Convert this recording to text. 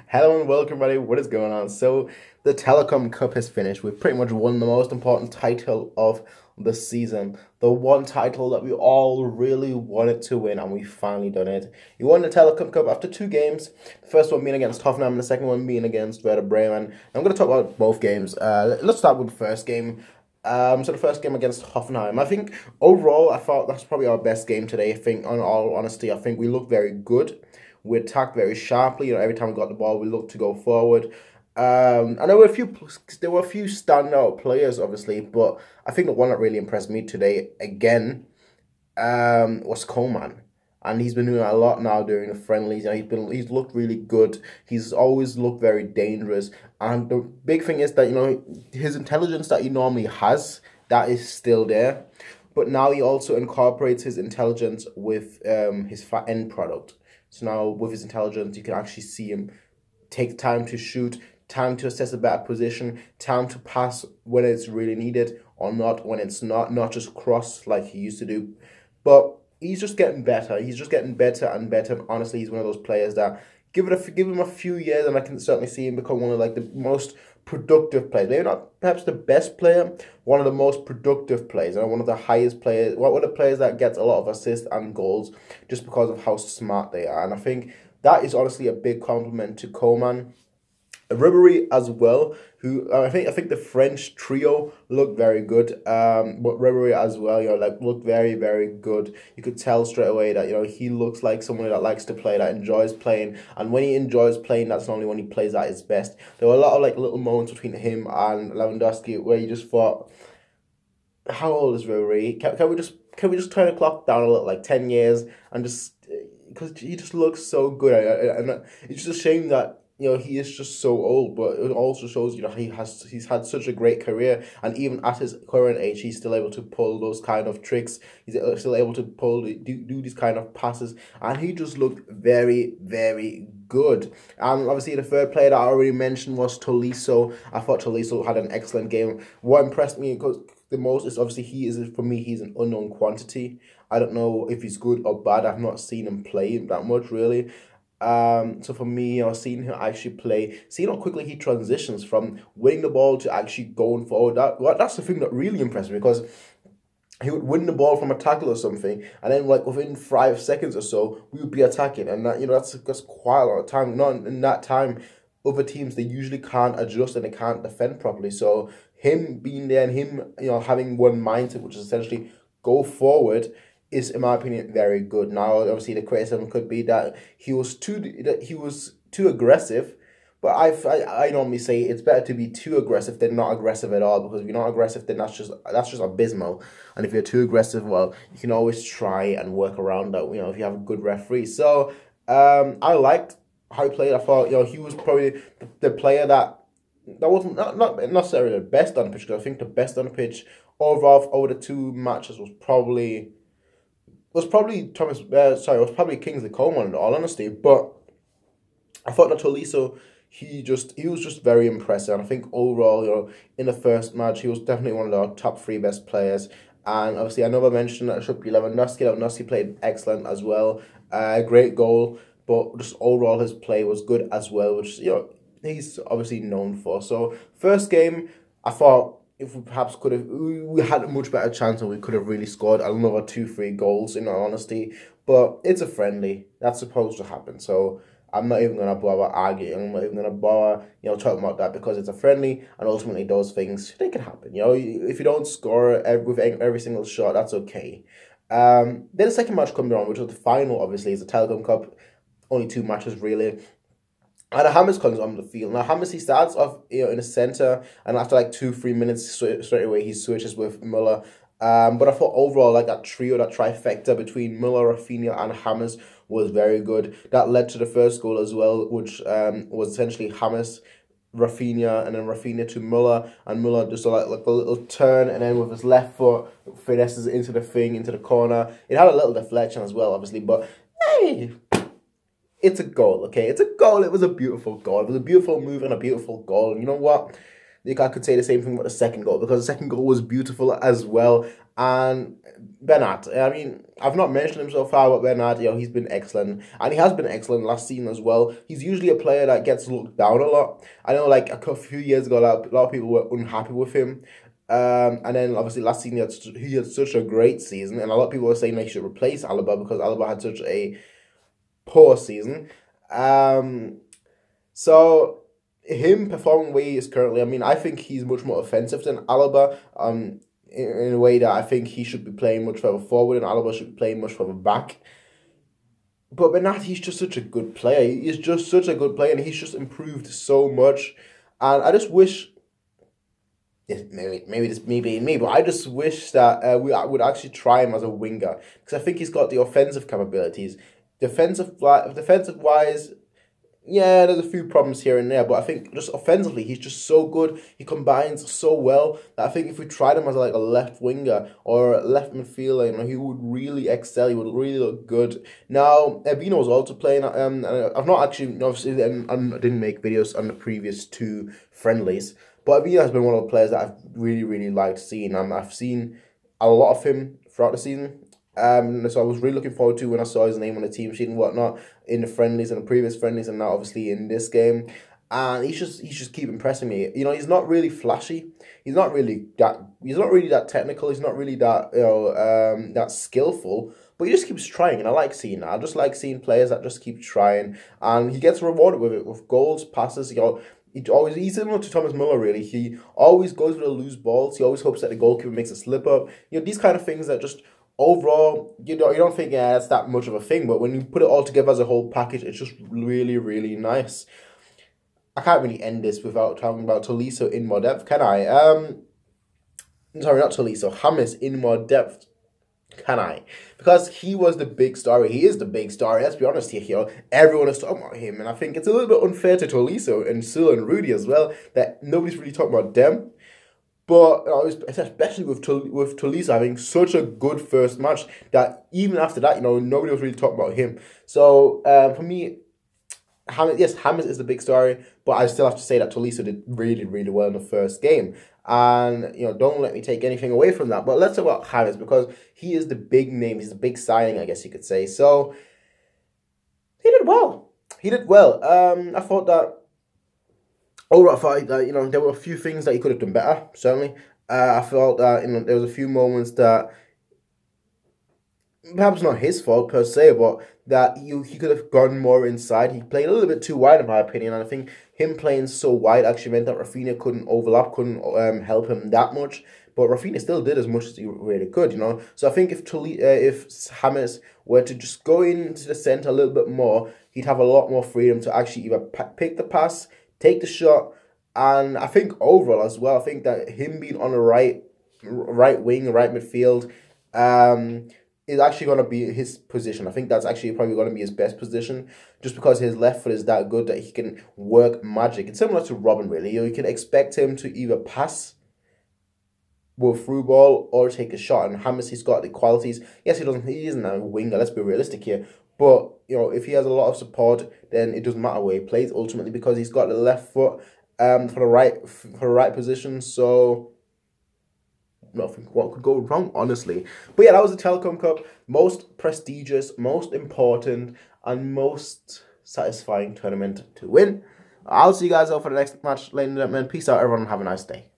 Hello and welcome, everybody. What is going on? So, the Telekom Cup has finished. We've pretty much won the most important title of the season. The one title that we all really wanted to win, and we finally done it. We won the Telekom Cup after two games. The first one being against Tottenham, and the second one being against Werder Bremen. I'm going to talk about both games. Let's start with the first game. So the first game against Hoffenheim, I think overall, I thought that's probably our best game today. I think, on all honesty, I think we looked very good. We attacked very sharply. Every time we got the ball, we looked to go forward. And there were a few standout players, obviously, but I think the one that really impressed me today again was Coleman. And he's been doing a lot now during the friendlies. He's looked really good. He's always looked very dangerous. And the big thing is that his intelligence that he normally has, that is still there. But now he also incorporates his intelligence with his end product. So now with his intelligence, you can actually see him take time to shoot, time to assess a better position, time to pass when it's really needed or not when it's not just cross like he used to do. But he's just getting better. He's just getting better and better. And honestly, he's one of those players that give him a few years, and I can certainly see him become one of the most productive players. Maybe not perhaps the best player, one of the most productive players, and one of the highest players. One of the players that gets a lot of assists and goals just because of how smart they are. And I think that is honestly a big compliment to Coleman. Ribery as well, who I think the French trio looked very good. But Ribery as well, looked very, very good. You could tell straight away that he looks like someone that likes to play, that enjoys playing, and when he enjoys playing, that's only when he plays at his best. There were a lot of little moments between him and Lewandowski where you just thought, how old is Ribery? Can we just turn the clock down a little, 10 years, and just because he just looks so good, and it's just a shame that. He is just so old, but it also shows, he's had such a great career, and even at his current age, he's still able to pull those kind of tricks. He's still able to do these kind of passes, and he just looked very, very good. And obviously, the third player that I already mentioned was Tolisso. I thought Tolisso had an excellent game. What impressed me the most is obviously he's an unknown quantity. I don't know if he's good or bad. I've not seen him play that much, really. So for me, seeing him actually play, seeing how quickly he transitions from winning the ball to actually going forward, that's the thing that really impressed me, because he would win the ball from a tackle or something, and then within 5 seconds or so, we would be attacking, and that's quite a lot of time. Not in that time, other teams, they usually can't adjust and they can't defend properly. So him being there and him having one mindset, which is essentially go forward, is, in my opinion, very good. Now, obviously, the criticism could be that he was too aggressive, but I normally say it's better to be too aggressive than not aggressive at all, because if you're not aggressive, then that's just abysmal. And if you're too aggressive, well, you can always try and work around that. If you have a good referee. So I liked how he played. I thought he was probably the player that wasn't not necessarily the best on the pitch, because I think the best on the pitch overall over the two matches was probably Kingsley Coleman, in all honesty. But I thought that Tolisso, he was just very impressive. And I think overall, in the first match, he was definitely one of our top 3 best players. And obviously, I never mentioned that it should be Lewandowski. Lewandowski played excellent as well. Great goal, but just overall his play was good as well, which he's obviously known for. So first game, I thought, if we perhaps we had a much better chance, and we could have really scored another 2-3 goals, in all honesty. But it's a friendly. That's supposed to happen. So I'm not even going to bother arguing. I'm not even going to bother, talking about that, because it's a friendly, and ultimately those things, they can happen. If you don't score with every single shot, that's okay. Then the second match comes around, which was the final, obviously. It's the Telekom Cup. Only 2 matches, really. And Hammers comes on the field. Now, Hammers, he starts off in the centre, and after 2-3 minutes, straight away, he switches with Müller. But I thought overall, that trio, that trifecta between Müller, Rafinha, and Hammers was very good. That led to the first goal as well, which was essentially Hammers, Rafinha, and then Rafinha to Müller, and Müller just like a little turn, and then with his left foot, finesses into the corner. It had a little deflection as well, obviously, but hey, it's a goal, okay? It's a goal. It was a beautiful goal. It was a beautiful move and a beautiful goal. And you know what? I could say the same thing about the second goal, because the second goal was beautiful as well. And Bernat, I mean, I've not mentioned him so far, but Bernat, he's been excellent. And he has been excellent last season as well. He's usually a player that gets looked down a lot. I know, like, a few years ago, a lot of people were unhappy with him. And then, obviously, last season, he had such a great season. And a lot of people were saying they should replace Alaba because Alaba had such a poor season. So him performing the way he is currently, I mean, I think he's much more offensive than Alaba. In a way that I think he should be playing much further forward and Alaba should be playing much further back. But Bernat, he's just such a good player. He's just such a good player, and he's just improved so much. And I just wish, maybe this me being me, but I just wish that we would actually try him as a winger, because I think he's got the offensive capabilities. Defensive wise, yeah, there's a few problems here and there, but I think just offensively, he's just so good. He combines so well that I think if we tried him as like a left winger or a left midfielder, he would really excel. He would really look good. Now, Ebino was also playing. I've not actually, obviously, I didn't make videos on the previous two friendlies, but Ebino has been one of the players that I've really, really liked seeing. I've seen a lot of him throughout the season. So I was really looking forward to when I saw his name on the team sheet and whatnot in the friendlies and the previous friendlies, and now obviously in this game. And he's just keep impressing me. He's not really flashy. He's not really that technical. He's not really that that skillful. But he just keeps trying, and I like seeing that. I just like seeing players that just keep trying, and he gets rewarded with it, with goals, passes. He's similar to Thomas Müller, really. He always goes for the loose balls. He always hopes that the goalkeeper makes a slip up. These kind of things that just overall, you don't think it's that much of a thing, but when you put it all together as a whole package, it's just really, really nice. I can't really end this without talking about Tolisso in more depth, can I? Sorry, not Tolisso, James in more depth, can I? Because he was the big story. He is the big story. Let's be honest here. Everyone is talking about him, and I think it's a little bit unfair to Tolisso and Sul and Rudy as well that nobody's really talking about them. But especially with Tolisso having such a good first match that even after that, nobody was really talking about him. So for me, James is the big story, but I still have to say that Tolisso did really, really well in the first game. And don't let me take anything away from that. But let's talk about James, because he is the big name. He's the big signing, I guess you could say. So he did well. I thought that. Overall, I thought that, there were a few things that he could have done better, certainly. I felt that, there was a few moments that, perhaps not his fault per se, but that he could have gone more inside. He played a little bit too wide, in my opinion, and I think him playing so wide actually meant that Rafinha couldn't overlap, couldn't help him that much. But Rafinha still did as much as he really could, So I think if James were to just go into the centre a little bit more, he'd have a lot more freedom to actually either pick the pass, take the shot, and I think overall as well, I think that him being on the right wing, right midfield, is actually going to be his position. I think that's actually probably going to be his best position, just because his left foot is that good that he can work magic. It's similar to Robin, really. You can expect him to either pass with through ball or take a shot, and James, he's got the qualities. Yes, he isn't a winger, let's be realistic here, but if he has a lot of support, then it doesn't matter where he plays ultimately, because he's got the left foot for the right position. So nothing what could go wrong, honestly. But yeah, that was the Telekom Cup, most prestigious, most important, and most satisfying tournament to win. I'll see you guys out for the next match, ladies and gentlemen. Peace out, everyone, and have a nice day.